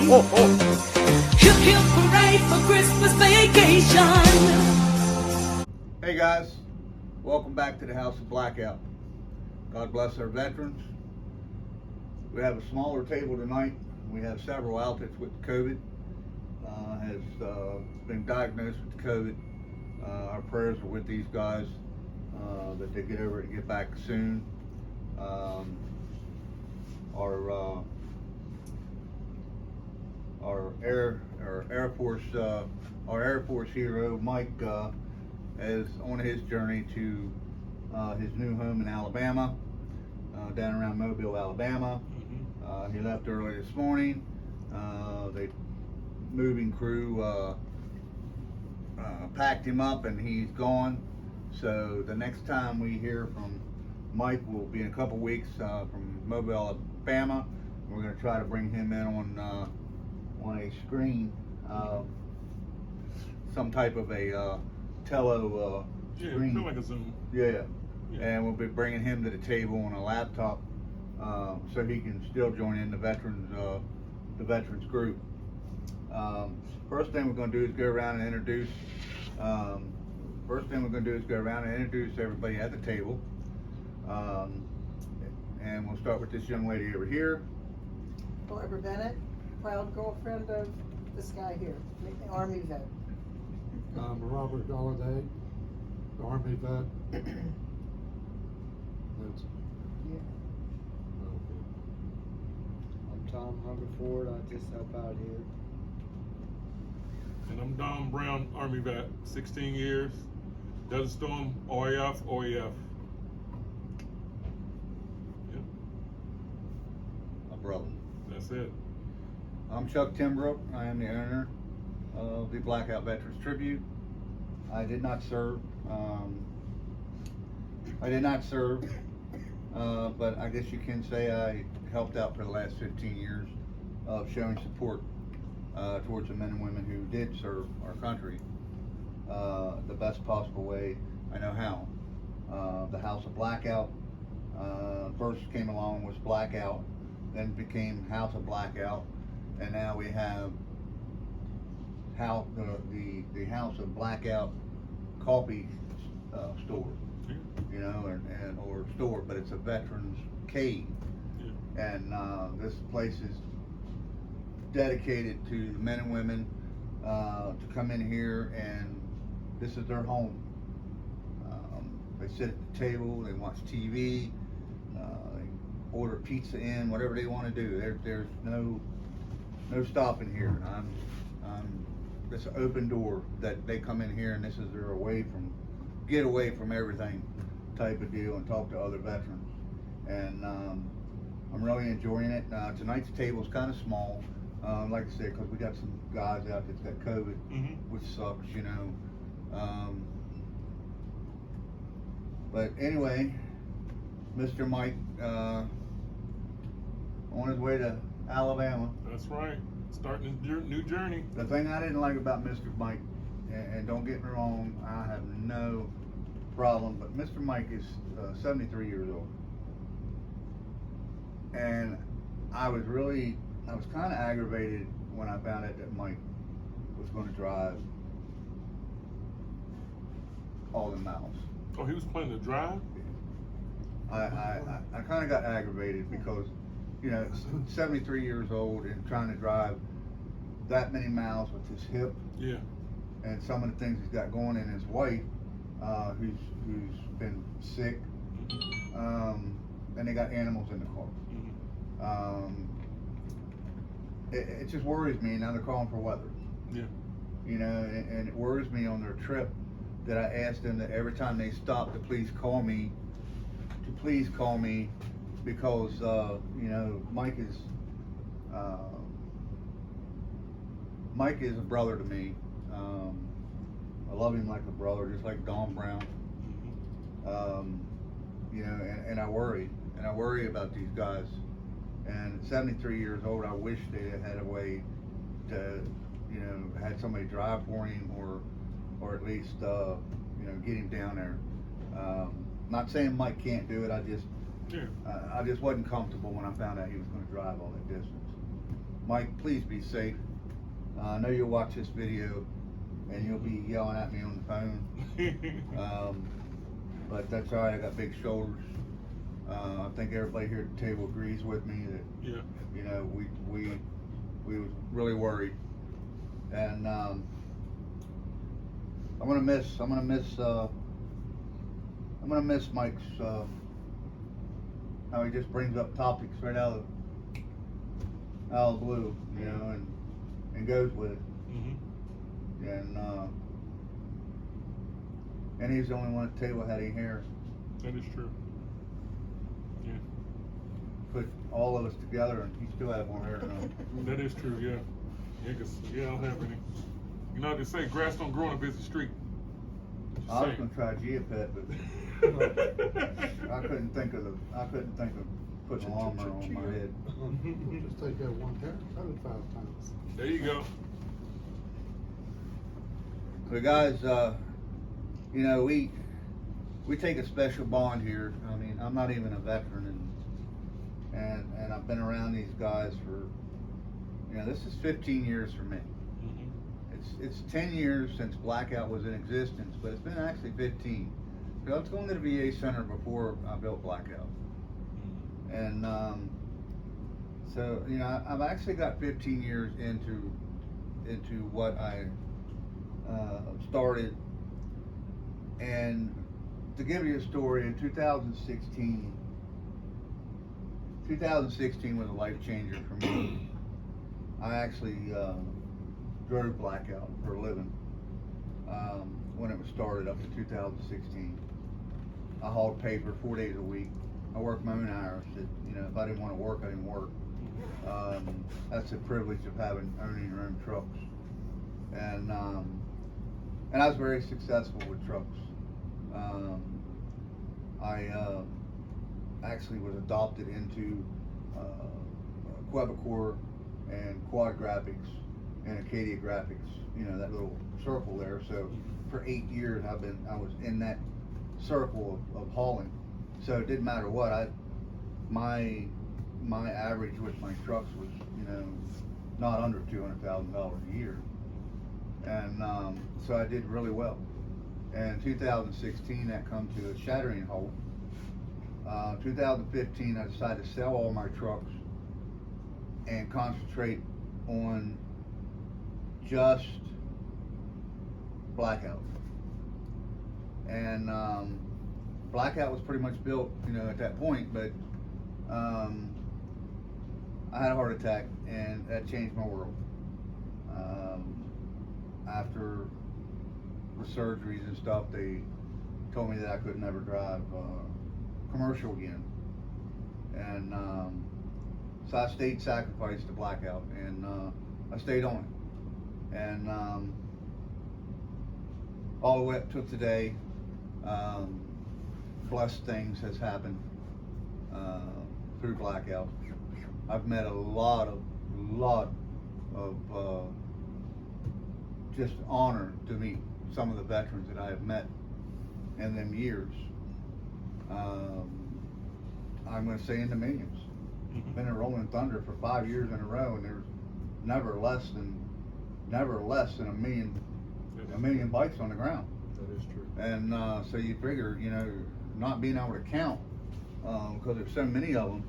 ho, ho, ho. Hip hip parade for Christmas vacation. Hey guys, welcome back to the House of Blackout. God bless our veterans. We have a smaller table tonight. We have several outlets with COVID. Has been diagnosed with COVID. Our prayers are with these guys that they get over it and get back soon. Our Air Force hero Mike is on his journey to his new home in Alabama, down around Mobile, Alabama. He left early this morning. The moving crew packed him up and he's gone. So the next time we hear from Mike will be in a couple weeks from Mobile, Alabama. We're going to try to bring him in on a screen, some type of a screen. Yeah, like a Zoom. Yeah, and we'll be bringing him to the table on a laptop, so he can still join in the veterans group. First thing we're going to do is go around and introduce. Everybody at the table, and we'll start with this young lady over here. Barbara Bennett, proud girlfriend of this guy here, the Army vet. Robert Galladay, Army vet. That's Yeah. okay. I'm Tom Hungerford. I just help out here. And I'm Don Brown, Army vet, 16 years. Desert Storm, OAF. Yep. My brother. That's it. I'm Chuck Timbrook. I am the owner of the Blackout Veterans Tribute. I did not serve. But I guess you can say I helped out for the last 15 years of showing support towards the men and women who did serve our country the best possible way I know how. The House of Blackout first came along was Blackout, then became House of Blackout, and now we have the House of Blackout coffee store, you know, or store, but it's a veterans cave, and this place is dedicated to the men and women to come in here, and this is their home. They sit at the table, they watch TV, they order pizza in, whatever they want to do. There's no stopping here. It's an open door that they come in here, and this is their get away from everything type of deal, and talk to other veterans. And I'm really enjoying it. Tonight's table's kind of small, like I said, because we got some guys out that's got COVID, which sucks, you know. But anyway, Mr. Mike on his way to Alabama. That's right. Starting a new journey. The thing I didn't like about Mr. Mike, and don't get me wrong, I have no problem, but Mr. Mike is 73 years old. And I was kind of aggravated when I found out that Mike was going to drive all the miles. Oh, he was planning to drive? I kind of got aggravated because, you know, 73 years old and trying to drive that many miles with his hip. Yeah. And some of the things he's got going, and his wife, who's been sick, and they got animals in the car. It just worries me. Now they're calling for weather. Yeah. You know, and it worries me on their trip that I asked them that every time they stop to please call me, because you know, Mike is a brother to me. I love him like a brother, just like Don Brown. You know, and I worry about these guys. And at 73 years old, I wish they had a way to, you know, had somebody drive for him, or at least, you know, get him down there. Not saying Mike can't do it. I just wasn't comfortable when I found out he was going to drive all that distance. Mike, please be safe. I know you'll watch this video and you'll be yelling at me on the phone. But that's all right, I got big shoulders. I think everybody here at the table agrees with me that, Yeah. you know, we was really worried. And I'm gonna miss Mike's how he just brings up topics right out of the blue, you know, and goes with it. Mm-hmm. And he's the only one at the table that had any hair. That is true. Yeah. Put all of us together and he still had more hair than us. That is true, yeah. Yeah, 'cause, I don't have any. You know, they say grass don't grow on a busy street. Just I was saying. gonna try Geopet, but I couldn't think of putting a lawnmower on my head. Just take that one hair, cut it 5 times. There you go. So guys, you know, we take a special bond here. I mean, I'm not even a veteran, and I've been around these guys for, you know, this is 15 years for me. Mm-hmm. It's 10 years since Blackout was in existence, but it's been actually 15. So I was going to the VA Center before I built Blackout. And so, you know, I've actually got 15 years into what I started. And to give you a story, in 2016 was a life changer for me. I actually drove Blackout for a living when it was started up in 2016. I hauled paper 4 days a week. I worked my own hours. You know, if I didn't want to work, I didn't work. That's the privilege of owning your own trucks. And I was very successful with trucks. I actually was adopted into Quebecor and Quad Graphics and Acadia Graphics, you know, that little circle there. So for 8 years I was in that circle of hauling. So it didn't matter what, my average with my trucks was, you know, not under $200,000 a year. And so I did really well. And 2016 that come to a shattering halt. 2015 I decided to sell all my trucks and concentrate on just Blackout. And Blackout was pretty much built, you know, at that point, but I had a heart attack and that changed my world. After the surgeries and stuff, they told me that I could never drive commercial again. And so I stayed sacrificed to Blackout, and I stayed on it. And all the way up to today, blessed things has happened through Blackout. I've met a lot of just honor to meet some of the veterans that I have met in them years. I'm going to say in the millions. Been at Rolling Thunder for 5 years in a row, and there's never less than a million bikes on the ground. That is true. And so you figure, you know, not being able to count because there's so many of them.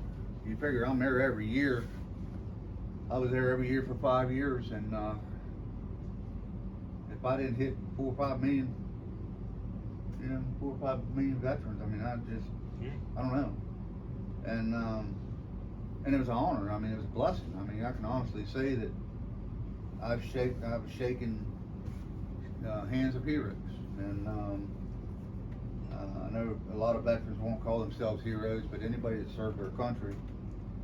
You figure I'm there every year. I was there every year for 5 years, and if I didn't hit 4 or 5 million, you know, 4 or 5 million veterans, I mean, I don't know. And it was an honor. I mean, it was a blessing. I mean, I can honestly say that I've shaken hands of heroes, and I know a lot of veterans won't call themselves heroes, but anybody that served their country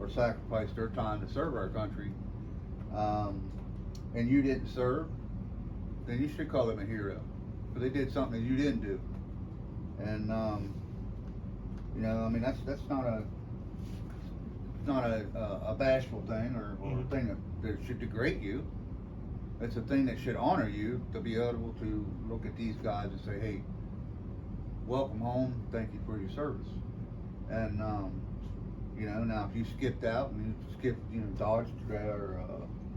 or sacrificed their time to serve our country, and you didn't serve, then you should call them a hero, because they did something that you didn't do. And you know, I mean, that's not a bashful thing or a thing that should degrade you. It's a thing that should honor you, to be able to look at these guys and say, hey, welcome home, thank you for your service. And You know, now if you skipped out and you skipped, you know, Dodge or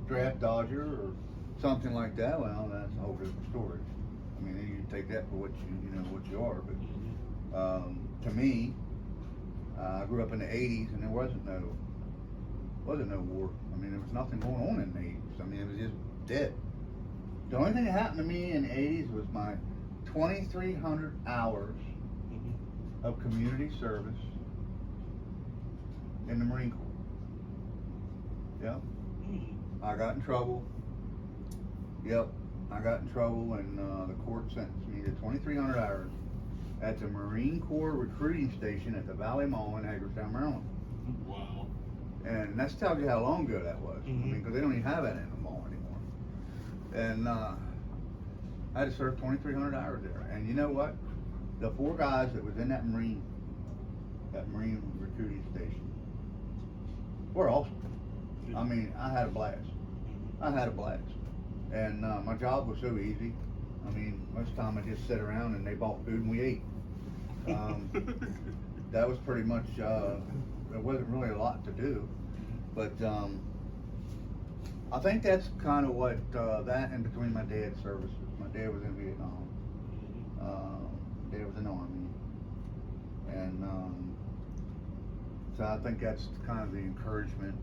draft Dodger or something like that, well, that's a whole different story. I mean, you take that for what you are. But to me, I grew up in the '80s, and there wasn't no war. I mean, there was nothing going on in the '80s. I mean, it was just dead. The only thing that happened to me in the '80s was my 2,300 hours of community service in the Marine Corps. Yep. I got in trouble. Yep. I got in trouble, and the court sentenced me to 2,300 hours at the Marine Corps recruiting station at the Valley Mall in Hagerstown, Maryland. Wow. And that tells you how long ago that was. I mean, because they don't even have that in the mall anymore. And I had to serve 2,300 hours there. And you know what? The 4 guys that was in that Marine recruiting station were awesome. I mean, I had a blast. And my job was so easy. I mean, most of the time I just sat around and they bought food and we ate. That was pretty much, there wasn't really a lot to do. But I think that's kind of what, that and between my dad's services. My dad was in Vietnam. Dad was in the Army. And so I think that's kind of the encouragement.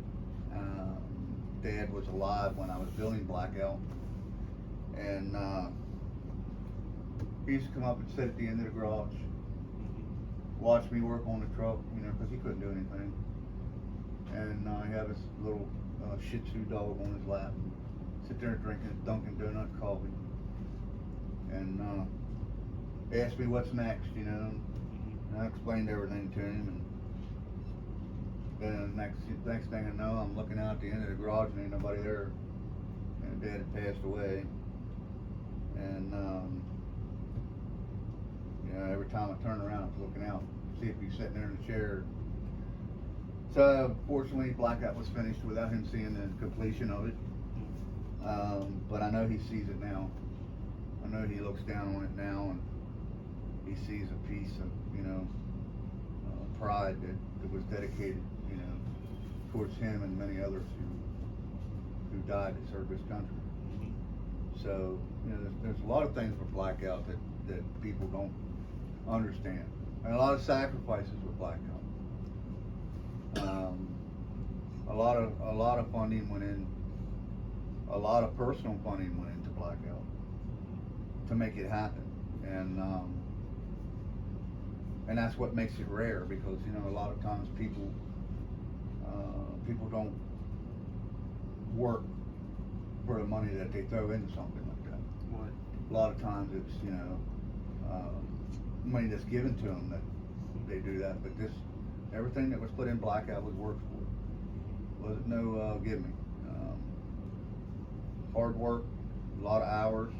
Dad was alive when I was building Blackout. And he used to come up and sit at the end of the garage, watch me work on the truck, you know, because he couldn't do anything. And he had this little Shih Tzu dog on his lap, sit there drinking Dunkin' Donut coffee, and asked me what's next, you know. And I explained everything to him, and then next thing I know, I'm looking out the end of the garage and ain't nobody there, and Dad had passed away. And you know, every time I turned around, I was looking out to see if he's sitting there in the chair. So fortunately, Blackout was finished without him seeing the completion of it. But I know he sees it now. I know he looks down on it now, and he sees a piece of, you know, pride that was dedicated, you know, towards him and many others who died to serve this country. So, you know, there's a lot of things with Blackout that people don't understand, and a lot of sacrifices with Blackout. A lot of funding went in. A lot of personal funding went into Blackout to make it happen, and that's what makes it rare, because, you know, a lot of times people don't work for the money that they throw into something like that. Right. A lot of times it's, you know, money that's given to them that they do that, but everything that was put in Blackout was worked for. Wasn't no give me. Hard work, a lot of hours,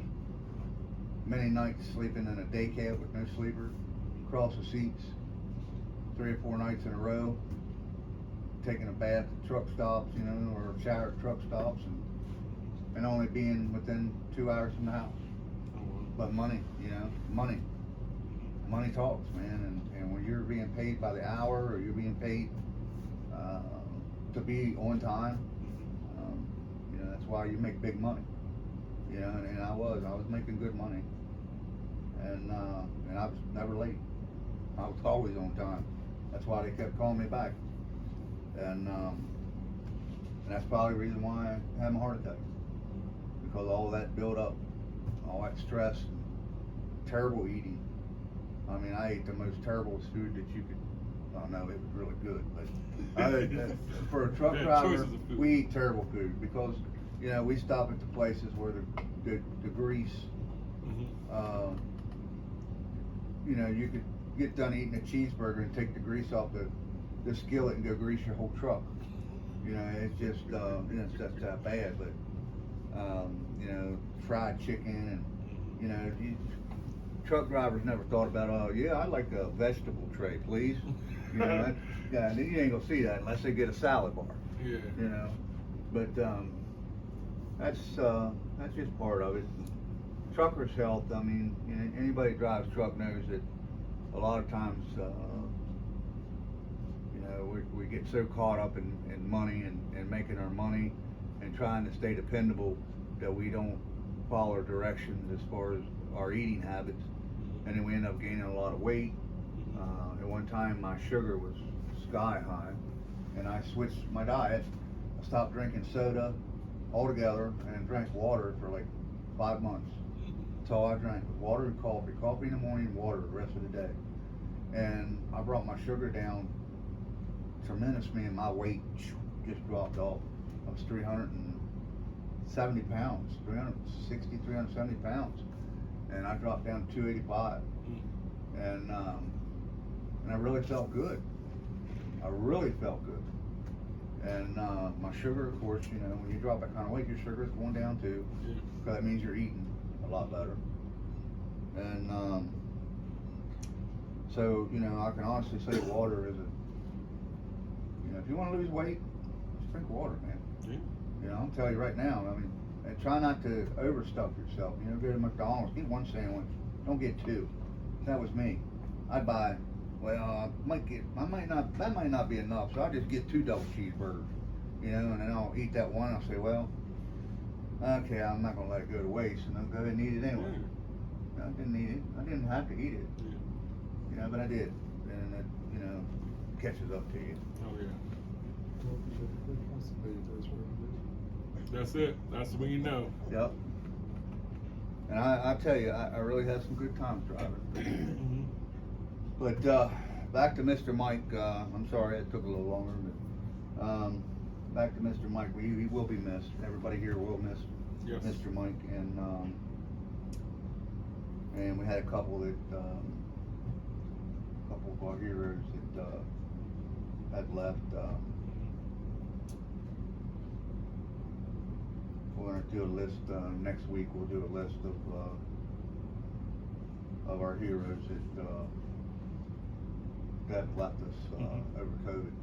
many nights sleeping in a day cab with no sleeper, across the seats, 3 or 4 nights in a row, taking a bath at truck stops, you know, or a shower at truck stops, and only being within 2 hours from the house. But money, you know, money talks, man, and when you're being paid by the hour, or you're being paid to be on time, you know, that's why you make big money, you know, and I was making good money, and I was never late. I was always on time. That's why they kept calling me back, and that's probably the reason why I had my heart attack, because all that build up, all that stress, terrible eating. I mean, I ate the most terrible food that you could. Well, no, it was really good, but for a truck driver, we eat terrible food, because, you know, we stop at the places where the grease, you know, you could get done eating a cheeseburger and take the grease off the skillet and go grease your whole truck. You know, it's just, you know, it's just that bad. But you know, fried chicken, and, you know, truck drivers never thought about, oh yeah, I'd like a vegetable tray, please. You know, yeah, and you ain't gonna see that unless they get a salad bar. Yeah. You know, but that's just part of it. Truckers' health. I mean, you know, anybody who drives truck knows that a lot of times, you know, we get so caught up in money and making our money and trying to stay dependable that we don't follow directions as far as our eating habits, and then we end up gaining a lot of weight. At one time my sugar was sky high, and I switched my diet. I stopped drinking soda altogether and drank water for like 5 months. That's all I drank, was water and coffee. Coffee in the morning, water the rest of the day. And I brought my sugar down tremendously, and my weight just dropped off. I was 370 pounds, 360, 370 pounds. And I dropped down to 285. And I really felt good. I really felt good. And my sugar, of course, you know, when you drop that kind of weight, your sugar is going down too. So that means you're eating a lot better. And so, you know, I can honestly say water is you know, if you want to lose weight, just drink water, man. You know, I'll tell you right now, I mean, and try not to overstuff yourself. You know, go to McDonald's, get one sandwich, don't get two. That was me. I'd buy, well, that might not be enough, so I'll just get 2 double cheeseburgers, you know, and then I'll eat that one. I'll say, well, okay, I'm not gonna let it go to waste, and I'll go ahead and eat it anyway. I didn't eat it. I didn't have to eat it, you know, but I did, and it, you know, catches up to you. Oh yeah. Well, if you get constipated, that's what it is. That's it. That's when you know. Yep. And I tell you, I really had some good times driving. But back to Mr. Mike. I'm sorry it took a little longer, but back to Mr. Mike. He will be missed. Everybody here will miss Mr. Mike. And we had a couple that couple of our heroes that had left. We're going to do a list next week. We'll do a list of our heroes that left us over COVID.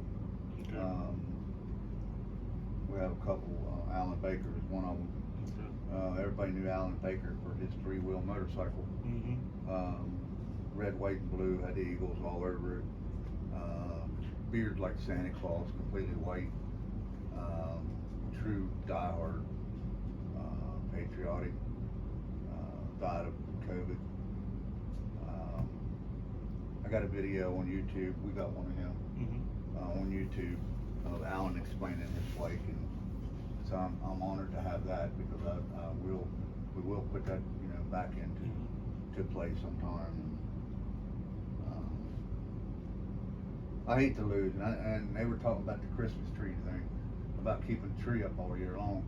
Okay. We have a couple. Alan Baker is one of them. Everybody knew Alan Baker for his 3-wheel motorcycle. Red, white, and blue, had the eagles all over it. Beard like Santa Claus, completely white. True diehard. Patriotic, died of COVID. I got a video on YouTube. We got one of him on YouTube of Alan explaining his plight, and so I'm honored to have that, because we will put that, you know, back into play sometime. I hate to lose, and they were talking about the Christmas tree thing, about keeping the tree up all year long.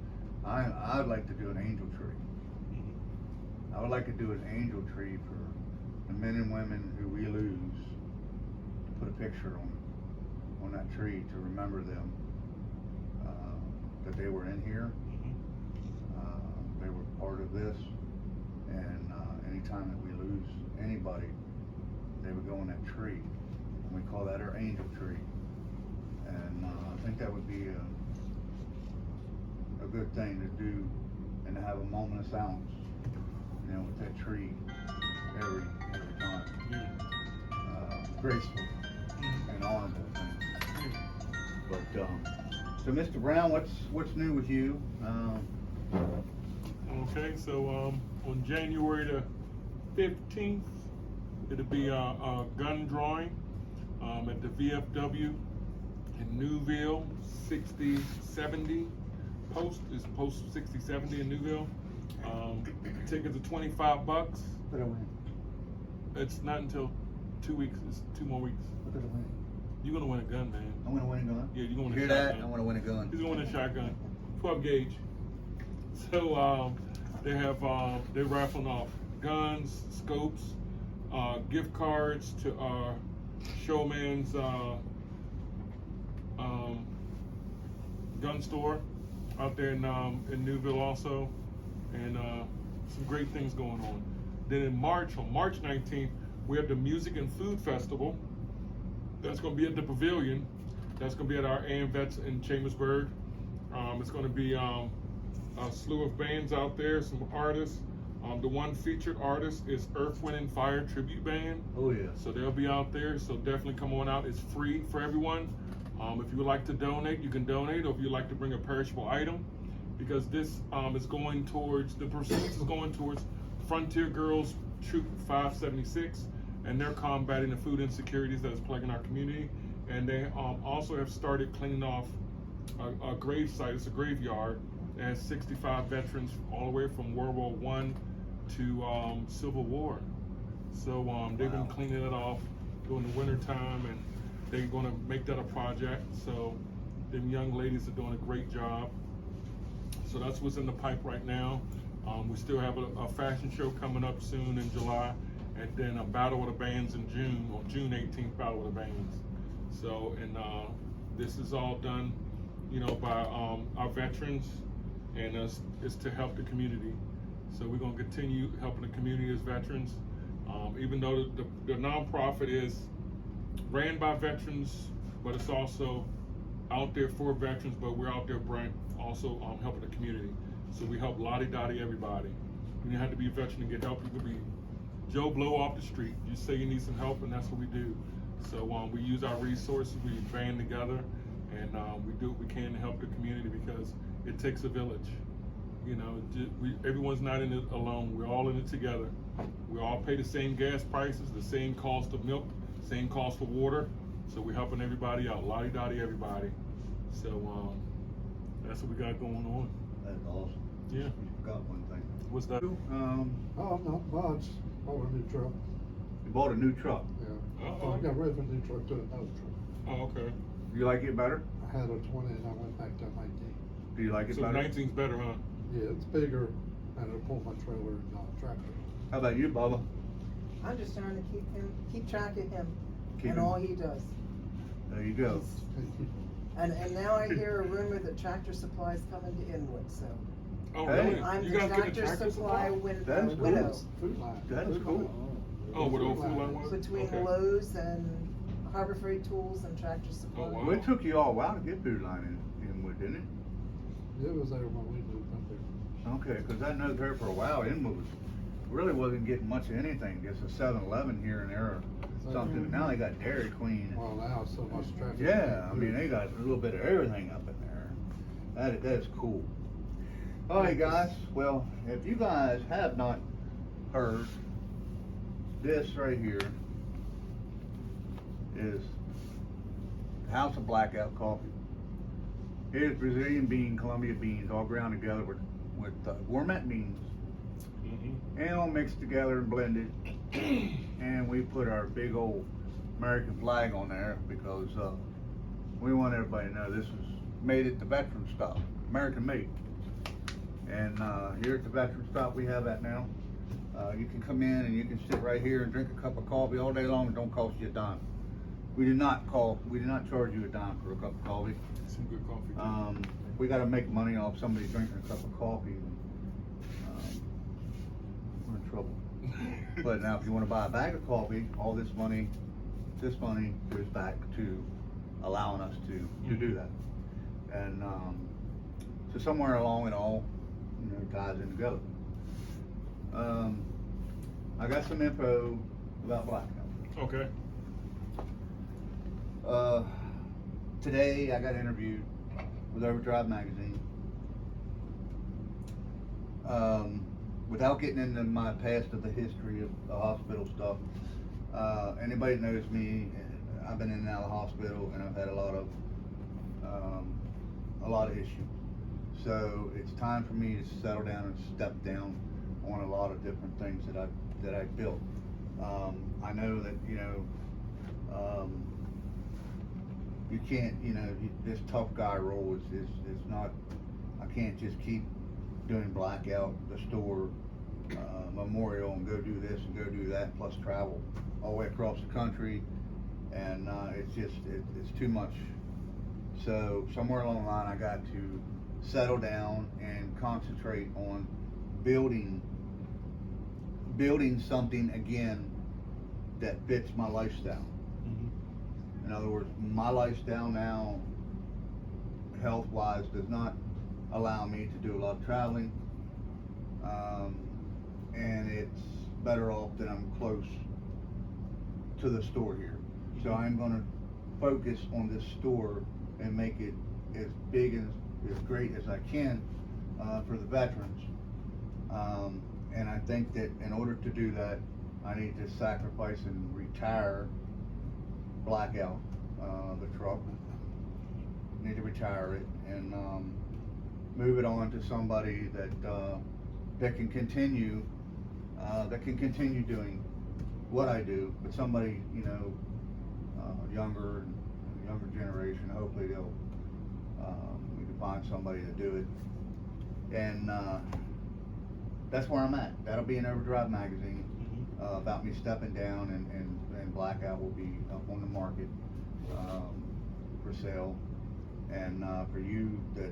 I'd like to do an angel tree. I would like to do an angel tree for the men and women who we lose, to put a picture on that tree to remember them, that they were in here, they were part of this, and anytime that we lose anybody, they would go on that tree, and we call that our angel tree. And I think that would be a good thing to do, and to have a moment of silence, you know, with that tree every time. Graceful and honorable thing. But so Mr. Brown, what's new with you? Okay, so on January the 15th, it'll be a gun drawing at the VFW in Newville, 6070. Post 6070 in Newville. Tickets are $25. What a win. It's not until 2 weeks. It's 2 more weeks. Look at the win. You're gonna win a gun, man. I'm gonna win a gun. Yeah, you're gonna win Hear a that? shotgun. I want to win a gun. He's gonna win a shotgun, 12 gauge. So they're raffling off guns, scopes, gift cards to Showman's gun store out there in Newville also, and some great things going on. Then in March, on March 19th, we have the Music and Food Festival. That's going to be at the Pavilion. That's going to be at our AM Vets in Chambersburg. It's going to be a slew of bands out there, some artists. The one featured artist is Earth, Wind and Fire Tribute Band. Oh yeah. So they'll be out there, so definitely come on out. It's free for everyone. If you would like to donate, you can donate, or if you'd like to bring a perishable item, because this is going towards, the proceeds is going towards Frontier Girls Troop 576, and they're combating the food insecurities that is plaguing our community. And they also have started cleaning off a grave site. It's a graveyard. It has 65 veterans all the way from World War I to Civil War. So they've been cleaning it off during the winter time, and they're gonna make that a project. So them young ladies are doing a great job. So that's what's in the pipe right now. We still have a fashion show coming up soon in July, and then a battle of the bands in June, on June 18th, battle of the bands. So, and this is all done, you know, by our veterans, and it's to help the community. So we're gonna continue helping the community as veterans. Even though the nonprofit is ran by veterans, but it's also out there for veterans, but we're out there also helping the community. So we help lottie-dottie everybody. You don't have to be a veteran to get help. You could be Joe Blow off the street. You say you need some help, and that's what we do. So we use our resources, we band together, and we do what we can to help the community, because it takes a village. You know, everyone's not in it alone. We're all in it together. We all pay the same gas prices, the same cost of milk, same cost of water. So we're helping everybody out, lottie-dottie everybody. So that's what we got going on. That's awesome. Yeah. You forgot one thing. What's that? Oh, not much. Bought a new truck. You bought a new truck. Yeah. Uh-oh. I got rid of a new truck to another truck. Oh, okay. You like it better? I had a 20 and I went back to 19. Do you like it So better? 19's better, huh? Yeah, it's bigger and it'll pull my trailer and tractor. How about you, Bubba? I'm just trying to keep track of him Keep and him- all he does. There you go. And now I hear a rumor that Tractor Supply's coming to Inwood, so. Oh, Hey. really? I'm You the guys get the Tractor Supply That is cool. widow Food line. That is Food cool. line. Oh, with old food line was? between Okay. Lowe's and Harbor Freight Tools and Tractor Supply. Oh, wow. Well, it took you all a while to get Food Line in Inwood, didn't it? It was there when we moved up there. Okay, because I know there for a while, Inwood really wasn't getting much of anything, just a 7-Eleven here and there or something. But now they got Dairy Queen. Well, now it's so much traffic. Yeah, I mean, they got a little bit of everything up in there. That is cool. All right, guys. Well, if you guys have not heard, this right here is House of Blackout coffee. Here's Brazilian bean, Colombia beans, all ground together with gourmet beans, Mm-hmm. and all mixed together and blended. And we put our big old American flag on there because we want everybody to know this was made at the veteran stop, American made. And here at the veteran stop, we have that now. You can come in and you can sit right here and drink a cup of coffee all day long. It don't cost you a dime. We do not charge you a dime for a cup of coffee. Some good coffee. We got to make money off somebody drinking a cup of coffee. We're in trouble. But now, if you want to buy a bag of coffee, all this money goes back to allowing us to do that. And so somewhere along it all, ties in together. I got some info about Blackout. Okay. Today I got interviewed with Overdrive Magazine. Without getting into my past of the history of the hospital stuff, anybody that knows me, I've been in and out of the hospital and I've had a lot of issues. So it's time for me to settle down and step down on a lot of different things that I built. I know that you can't, this tough guy role is not. I can't just keep doing Blackout, the store, Memorial, and go do this and go do that, plus travel all the way across the country, and it's too much. So somewhere along the line, I got to settle down and concentrate on building something again that fits my lifestyle. Mm-hmm. In other words, my lifestyle now, health-wise, does not allow me to do a lot of traveling, and it's better off that I'm close to the store here. So I'm gonna focus on this store and make it as big and as great as I can for the veterans. And I think that in order to do that, I need to sacrifice and retire Blackout, the truck. Need to retire it and move it on to somebody that can continue doing what I do, but somebody, you know, younger generation. Hopefully they'll we can find somebody to do it, and that's where I'm at. That'll be in Overdrive magazine about me stepping down, and Blackout will be up on the market for sale. And for you that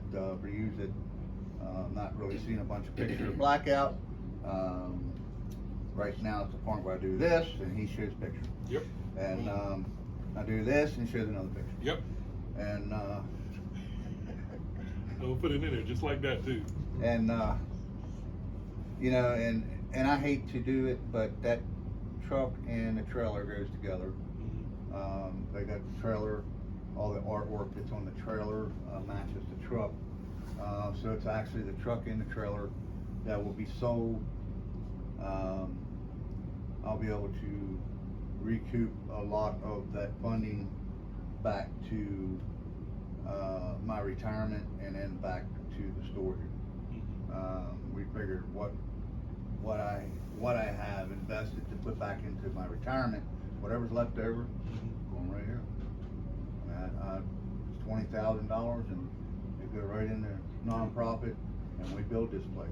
not really seen a bunch of pictures of Blackout, right now it's the point where I do this and he shows pictures. Yep. And I do this and he shows another picture. Yep. And I'll put it in there just like that too. and you know, and I hate to do it, but that truck and the trailer goes together. They got the trailer, all the artwork that's on the trailer matches the truck. So it's actually the truck and the trailer that will be sold. I'll be able to recoup a lot of that funding back to my retirement and then back to the store here. We figured what I have invested to put back into my retirement, whatever's left over, going right here. It's $20,000 and it go right in there, nonprofit, and we build this place.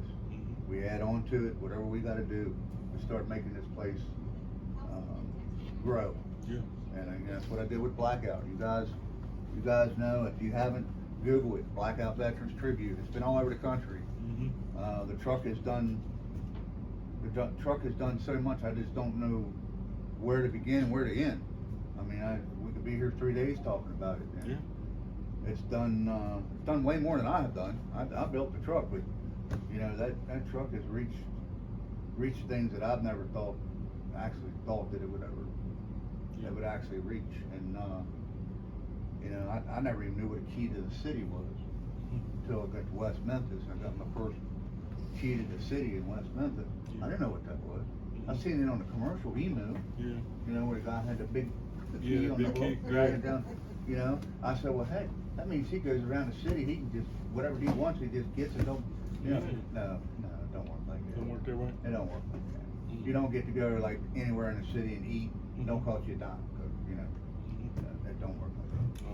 We add on to it, whatever we gotta do, we start making this place grow. Yeah. And that's what I did with Blackout. You guys know, if you haven't, Google it, Blackout Veterans Tribute. It's been all over the country. The truck has done so much, I just don't know where to begin, where to end. I mean, we could be here 3 days talking about it. And it's done way more than I have done. I built the truck, but you know, that truck has reached things that I've never thought that it would ever actually reach. And you know, I never even knew what a key to the city was until I got to West Memphis. I got my first key to the city in West Memphis. I didn't know what that was. I seen it on the commercial email. Yeah. You know, where the guy had the key on big the key, hook, dragging it down. You know, I said, well, hey, that means he goes around the city. He can just whatever he wants, he just gets it. Don't, you know, no, it don't work like that. Don't work that way? It don't work like that. You don't get to go like anywhere in the city and eat. It don't cost you a dime, 'cause, you know, that don't work like that.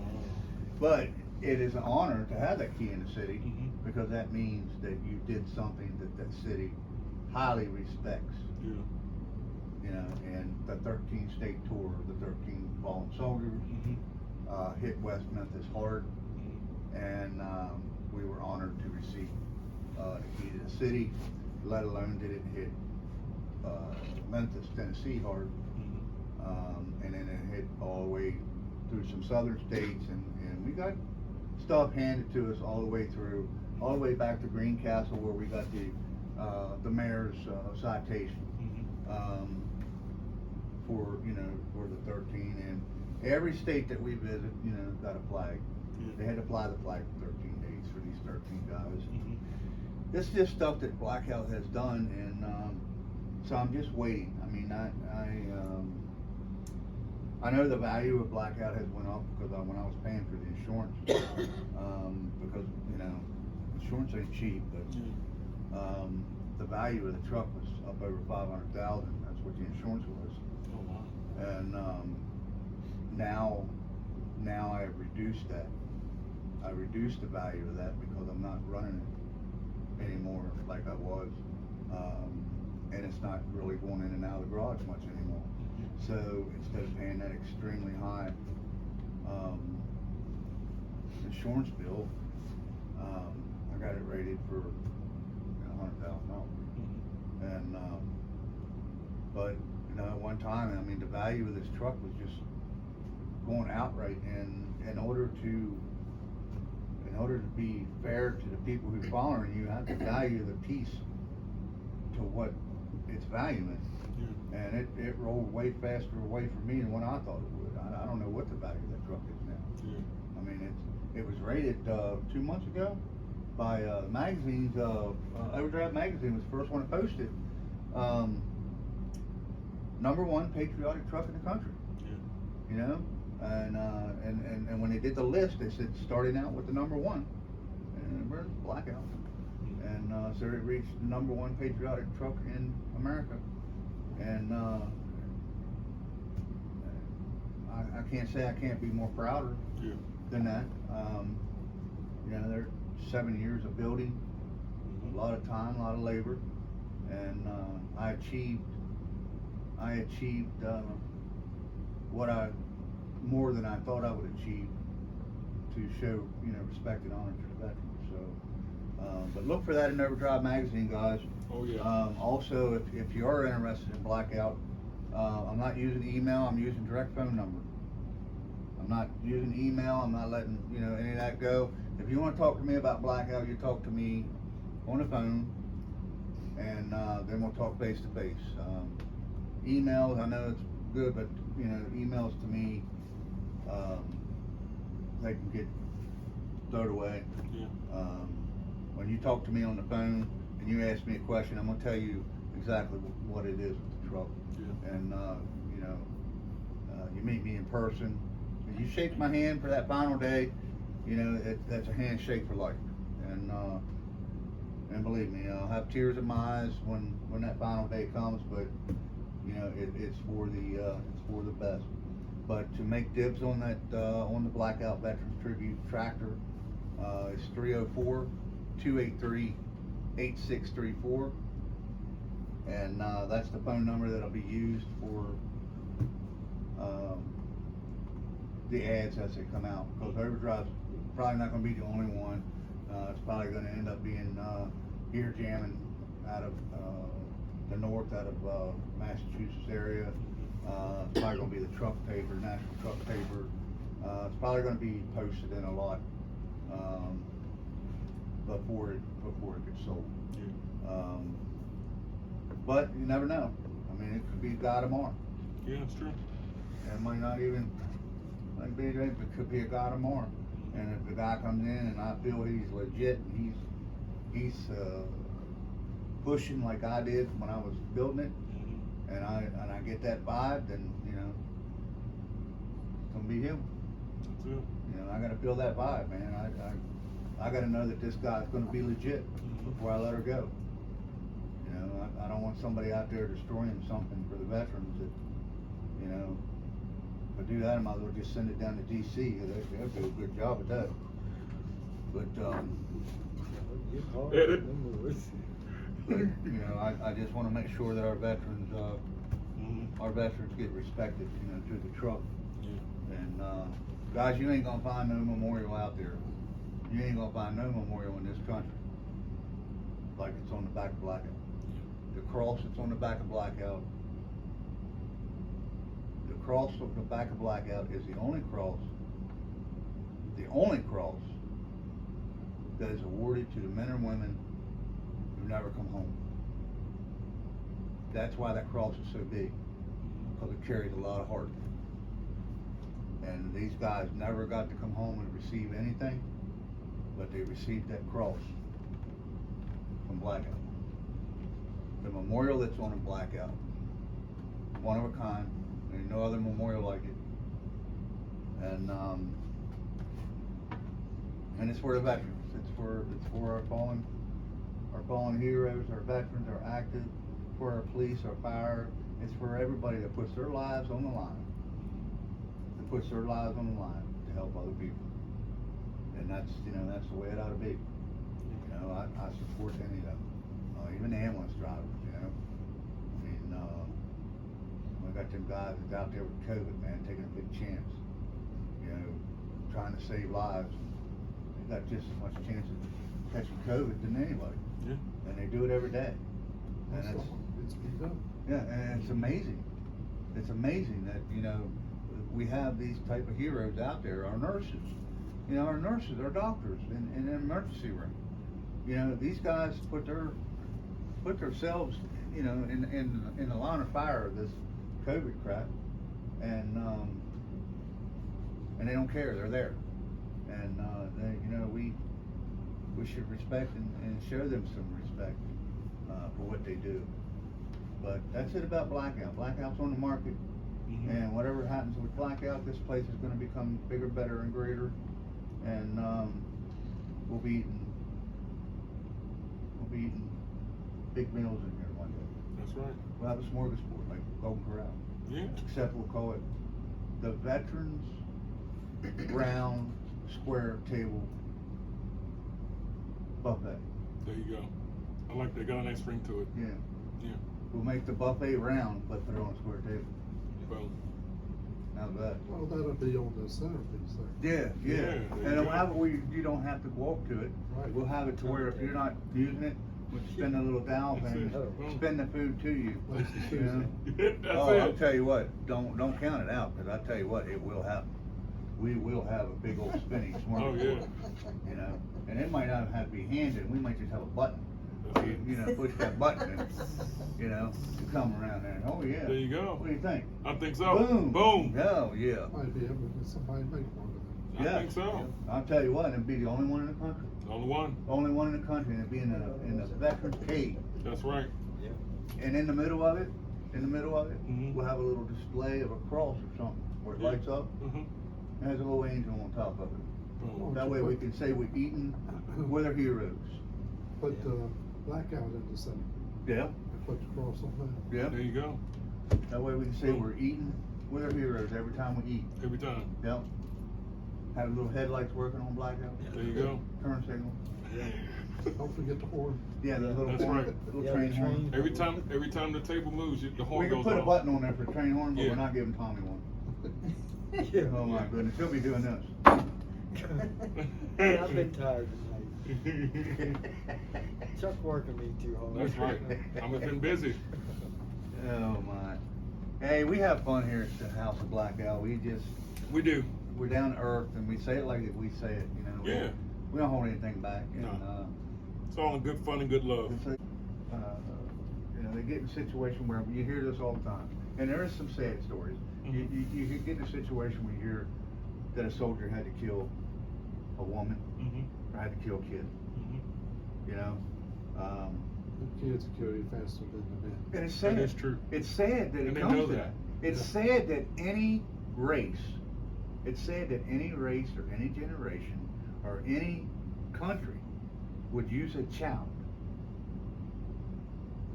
But it is an honor to have that key in the city because that means that you did something that city highly respects. Yeah. You know, and the 13 state tour, the 13 fallen soldiers, hit West Memphis hard, and we were honored to receive the key to the city, let alone did it hit Memphis, Tennessee hard, and then it hit all the way through some southern states, and we got stuff handed to us all the way through, all the way back to Greencastle where we got the mayor's citation. For the 13, and every state that we visit, you know, got a flag. They had to fly the flag for 13 days for these 13 guys. This is just stuff that Blackout has done, and so I'm just waiting. I mean, I know the value of Blackout has went up because when I was paying for the insurance, because you know, insurance ain't cheap, but the value of the truck was up over $500,000. That's what the insurance was. Oh wow. And now I have reduced that. I reduced the value of that because I'm not running it anymore like I was, and it's not really going in and out of the garage much anymore. So instead of paying that extremely high insurance bill, I got it rated for $100,000. And but you know, at one time, I mean, the value of this truck was just going outright, and in order to be fair to the people who are following you, have to value the piece to what its value is. Yeah. And it rolled way faster away from me than what I thought it would. I don't know what the value of that truck is now. Yeah. I mean, it was rated 2 months ago by magazines. Overdrive magazine was the first one to post it. #1 patriotic truck in the country. Yeah. You know, and when they did the list, they said starting out with the #1, and we're Blackout, and so it reached the #1 patriotic truck in America, and I can't say I can't be more prouder Yeah. than that. You know, they're 7 years of building, a lot of time, a lot of labor, and I achieved what more than I thought I would achieve to show, you know, respect and honor to the veterans. So, but look for that in Overdrive magazine, guys. Oh yeah. Also, if you are interested in Blackout, I'm not using email. I'm using direct phone number. I'm not using email. I'm not letting, you know, any of that go. If you want to talk to me about Blackout, you talk to me on the phone, and then we'll talk face to face. Emails, I know it's good, but you know, emails to me, they can get thrown away. Yeah. When you talk to me on the phone and you ask me a question, I'm gonna tell you exactly what it is with the truck. Yeah. And you know, you meet me in person, and you shake my hand for that final day. You know, that's a handshake for life. And believe me, I'll have tears in my eyes when that final day comes. But you know, it's for the best. But to make dibs on that on the Blackout Veterans Tribute tractor, it's 304-283-8634, and that's the phone number that'll be used for the ads as they come out. Because Overdrive's probably not going to be the only one. It's probably going to end up being ear jamming out of the north, out of Massachusetts area. It's probably going to be the truck paper, national truck paper. It's probably going to be posted in a lot before it gets sold. Yeah. But you never know. I mean, it could be a guy tomorrow. Yeah, it's true. It might not even be. It could be a guy tomorrow. And if the guy comes in and I feel he's legit and he's pushing like I did when I was building it, and I get that vibe, then you know, it's gonna be him. That's it. You know, I gotta feel that vibe, man. I gotta know that this guy's gonna be legit before I let her go. You know, I don't want somebody out there destroying something for the veterans that, you know, if I do that, I might as well just send it down to DC. They'll do a good job at that. But, you know, I just wanna make sure that our veterans get respected, you know, through the truck. Yeah. And, guys, you ain't gonna find no memorial out there. You ain't gonna find no memorial in this country like it's on the back of Blackout. The cross that's on the back of Blackout, the cross on the back of Blackout is the only cross that is awarded to the men and women who never come home. That's why that cross is so big, because it carries a lot of heart. And these guys never got to come home and receive anything, but they received that cross from Blackout. The memorial that's on a Blackout, one of a kind. There's no other memorial like it. And it's for the veterans. It's for our fallen heroes, our veterans, our active, for our police, our fire. It's for everybody that puts their lives on the line. That puts their lives on the line to help other people. And that's, you know, that's the way it ought to be. You know, I support any of them. Even the ambulance drivers, you know. I mean, I got them guys that's out there with COVID, man, taking a big chance. You know, trying to save lives. They got just as much chance of catching COVID than anybody. Yeah. And they do it every day. And It's beat up. yeah, and it's amazing. It's amazing that, you know, we have these type of heroes out there. Our nurses, you know, our nurses, our doctors in an emergency room. You know, these guys put themselves you know, in the line of fire of this COVID crap, and they don't care. They're there, and they, you know, we should respect and show them some respect for what they do. But that's it about Blackout. Blackout's on the market, and whatever happens with Blackout, this place is going to become bigger, better, and greater, and we'll be eating big meals in here one day. That's right. We'll have a smorgasbord like Golden Corral. Yeah. Except we'll call it the Veterans Round Square Table Buffet. There you go. I like that. Got a nice ring to it. Yeah. Yeah. We'll make the buffet round, but put it on a square table. Boom. How's that? Well, that'll be on the centerpiece there. Yeah, yeah. Yeah, there And you we'll go. have it where you don't have to walk to it. Right. We'll have it to where if you're not using it, we'll spin the little dial That's thing, it. Boom. spin the food to you. Place is You know? Tuesday. That's Oh, I'll it. tell you what, don't count it out, because I tell you what, it will happen. We will have a big old spinning Oh, smorgasbord. yeah. You know, and it might not have to be handed, we might just have a button. You know, push that button and, you know, you come around there, oh yeah. There you go. What do you think? I think so. Boom. Boom. Oh, yeah. Might be able to get somebody to make one of them. I Yeah. think so. I'll tell you what, it'd be the only one in the country. Only one. Only one in the country, and it'd be in the Veterans Cave. That's right. And in the middle of it, Mhm. we'll have a little display of a cross or something, where it Yeah. lights up, Mm-hmm. and has a little angel on top of it. Boom. That way we can say we're eating with our heroes. Put Blackout in the center. Yeah, And put the cross on that. yeah. There you go. That way we can say we're eating with our heroes every time we eat. Every time. Yep. Have little headlights working on Blackout. There you go. Turn signal. Don't forget the horn. Yeah, the little That's horn, right. little Yeah, train the horn. train. Every time the table moves, the We horn can goes put a off. button on there for the train horn, but Yeah. we're not giving Tommy one. Yeah. Oh my goodness, he'll be doing this. Yeah, I've been tired tonight. Chuck working me too hard. That's right. I've been busy. Oh my. Hey, we have fun here at the House of Blackout. We We do. we're down to earth, and we say it like we say it, you know. Yeah. We don't hold anything back. And, No. It's all in good fun and good love. it's a- you know, they get in a situation where you hear this all the time, and there is some sad stories. Mhm. You get in a situation where you hear that a soldier had to kill a woman, Mm-hmm. or had to kill a kid, Mm-hmm. you know. The kids will kill you faster than the men. And it's sad. That is true. It's sad that And it they comes know to that. that. It's sad that any race, it's sad that any race or any generation or any country would use a child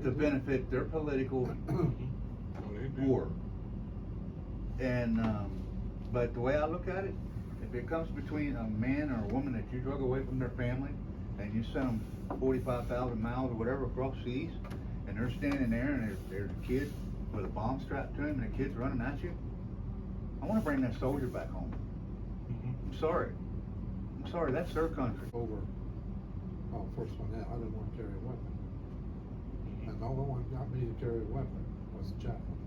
to benefit their political Oh, they do. war. And but the way I look at it, if it comes between a man or a woman that you drug away from their family and you send them 45,000 miles or whatever across seas, and they're standing there and there's a kid with a bomb strapped to him and the kid's running at you, I want to bring that soldier back home. Mhm. I'm sorry, that's their country. Over, first one out, I didn't want to carry a weapon. And the only one got me to carry a weapon was the chaplain.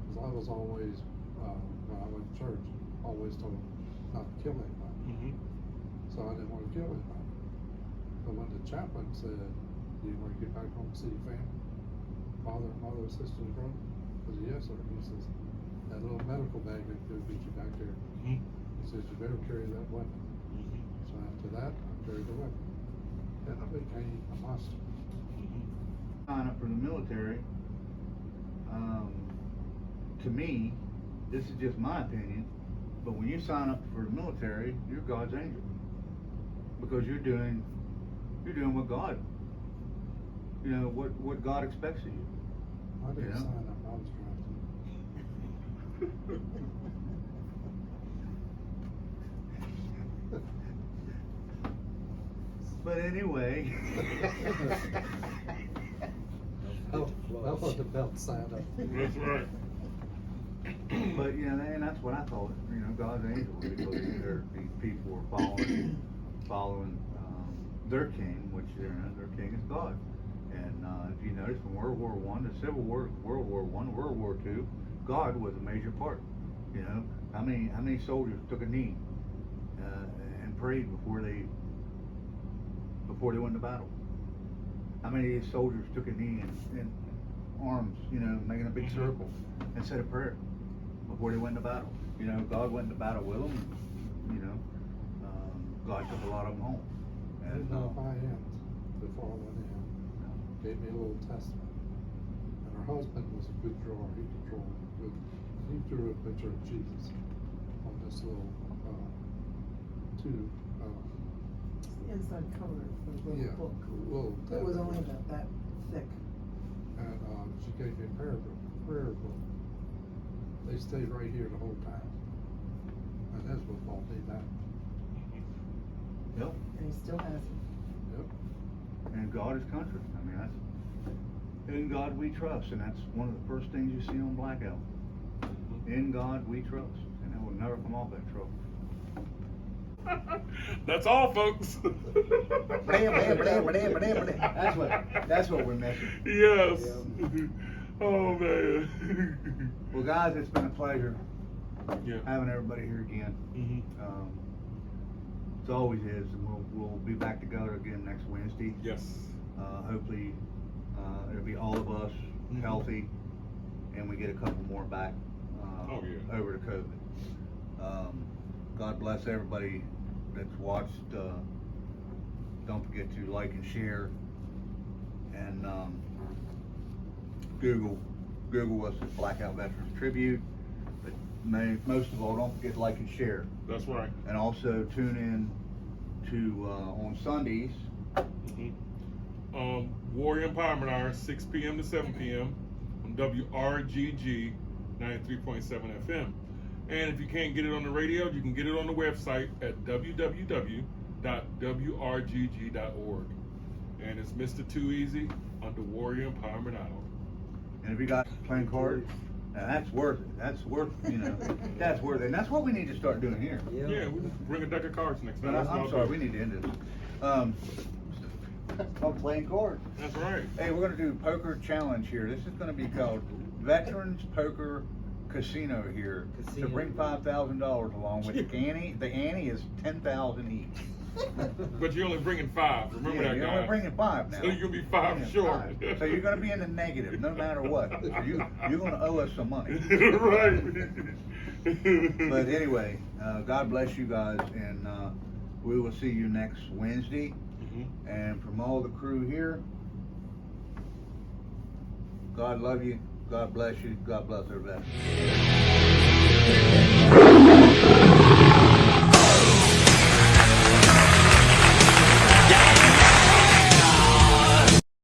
Because I was always, when I went to church, always told not to kill anybody. Mhm. So I didn't want to kill anybody. But when the chaplain said, "Do you want to get back home and see your family? Father, mother, sister, and brother?" I said, "Yes, sir." He says, "That little medical bag that could get you back there." Mhm. He says, "You better carry that weapon." Mhm. So after that, I carried the weapon. Then I became a monster. Mhm. Sign up for the military, to me, this is just my opinion, but when you sign up for the military, you're God's angel. Because you're doing what God, what God expects of you. I didn't Yeah. sign up, I was drafted. But anyway. That's what the belt signed up. That's right. But and that's what I thought. God's angel, because these people were following their king, which their king is God. And if you notice, from World War I to Civil War, World War I, World War II, God was a major part. How many soldiers took a knee and prayed before they went to battle? how many of these soldiers took a knee in arms, you know, making a big circle and said a prayer before they went into battle. You know, God went into battle with them, you know, God took a lot of them home. I didn't know if I am before I went in. Gave me a little testament. And her husband was a good drawer. He could draw good. He drew a picture of Jesus on this little tube. Inside cover of the Yeah, book. little It was only about that thick. And she gave me a prayer book. They stayed right here the whole time. And that's what brought me back. Yep. And he still has it. Yep. And God is country. I mean, that's, in God we trust, and that's one of the first things you see on Blackout. In God we trust, and it will never come off that truck. That's all, folks. That's what we're missing. Yes. Oh man. Well, guys, it's been a pleasure Yeah. having everybody here again. It always is, and we'll be back together again next Wednesday. Yes. Hopefully, it'll be all of us healthy, and we get a couple more back Oh, yeah. over to COVID. God bless everybody that's watched. Don't forget to like and share, and Google us at Blackout Veterans Tribute. But most of all, don't forget to like and share. That's right. And also tune in to on Sundays. Warrior Empowerment Hour, 6 p.m. to 7 p.m. on WRGG 93.7 FM. And if you can't get it on the radio, you can get it on the website at www.wrgg.org. And it's Mr. Too Easy under Warrior Empowerment Hour. And if you got playing cards, that's worth it. That's worth, you know, that's worth it. And that's what we need to start doing here. Yeah, we bring a deck of cards next time. But That's I'm all sorry, good. we need to end this. Called playing cards. That's right. Hey, we're gonna do a poker challenge here. This is gonna be called Veterans Poker Casino here. Casino. To bring $5,000 along with the ante. The ante is $10,000 each. But you're only bringing 5. Remember Yeah, that, you're guys. only bringing 5 now. So you're gonna be 5 Yeah, short. 5. So you're gonna be in the negative no matter what. So you're gonna owe us some money. Right. But anyway, God bless you guys, and we will see you next Wednesday. And from all the crew here, God love you, God bless you, God bless our veterans.